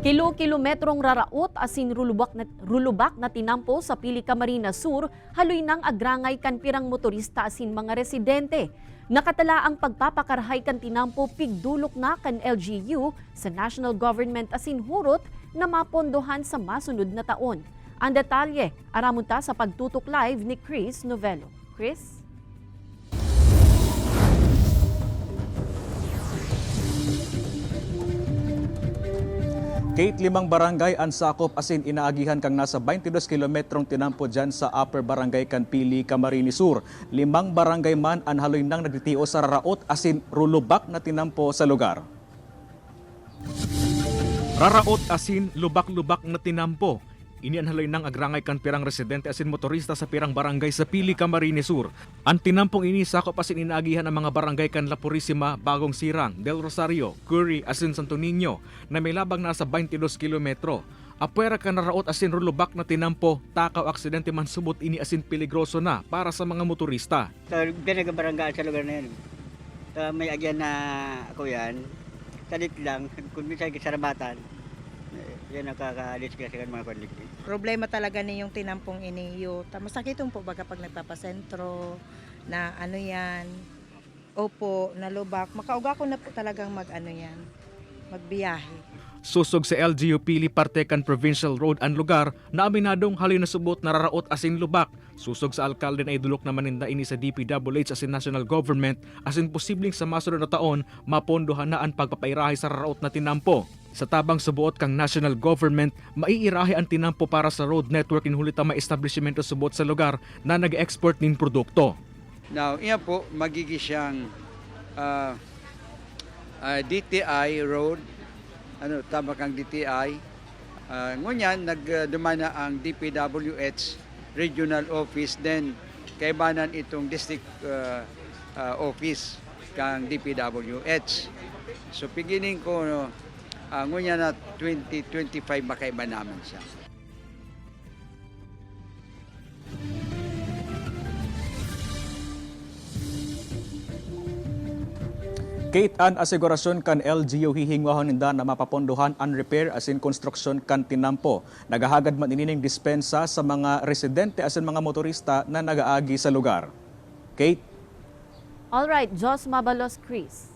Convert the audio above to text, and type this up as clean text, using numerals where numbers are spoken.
Kilometrong raraot asin rulubak na tinampo sa Pili Camarines Sur, haloy ng agrangay kan pirang motorista asin mga residente. Nakatala ang pagpapakarhay kan tinampo pigdulok na kan LGU sa national government asin hurot na mapondohan sa masunod na taon. Ang detalye, aramunta sa pagtutok live ni Chris Novelo. Chris? Kate, 5 barangay ang sakop asin inaagihan kang nasa 22 kilometrong tinampo dyan sa Upper Barangay Pili, Camarines Sur. 5 barangay man ang haloy nang nagtitiyo sa raraot asin rulubak na tinampo sa lugar. Raraot asin lubak-lubak na tinampo. Ini ang haloy ng agrangay kan pirang residente asin motorista sa pirang barangay sa Pili, Camarines Sur. Ang tinampong ini sakop asin inaagihan ang mga barangay kan La Purisima, Bagong Sirang, Del Rosario, Curry asin Santo Niño na may labang nasa 22 kilometro. Apwera kan raraot asin rulubak na tinampo, takaw aksidente man subot ini asin peligroso na para sa mga motorista. Sa barangay sa lugar na yan. May agyan na ako yan. Salit lang, kung minsan kisarabatan. Yan nakaka-discuss ng mga konflikto. Problema talaga niyong tinampong iniyo. Masakitong po baga pag nagpapasentro na ano yan. Opo, nalubak. Makauga ko na po talagang magbiyahe. Susog sa LGU Pili Partekan Provincial Road ang lugar na aminadong haloy na subot na raraot asin lubak. Susog sa alkalde na idulok naman ninda ini sa DPWH asin national government asin posibleng sa masunod na taon mapondohan na ang pagpapairahe sa raraot na tinampo. Sa tabang subuot kang national government, maiirahe ang tinampo para sa road network inhulita may establishmento subuot sa lugar na nag-export nin produkto. Now, iyan po magiging siyang DTI road, tama kang DTI. Ngunyan, nagdumana ang DPWH regional office, then kaibanan itong district office kang DPWH. So, beginning ko, ngunyan na 2025 makaiba naman siya. Kate, an asigurasyon kan LGU hihingwahon ninda na mapapondohan ang repair asin construction kan tinampo. Nagahagad man inining dispensa sa mga residente asin mga motorista na nagaagi sa lugar. Kate? Alright, Jos Mabalos, Chris.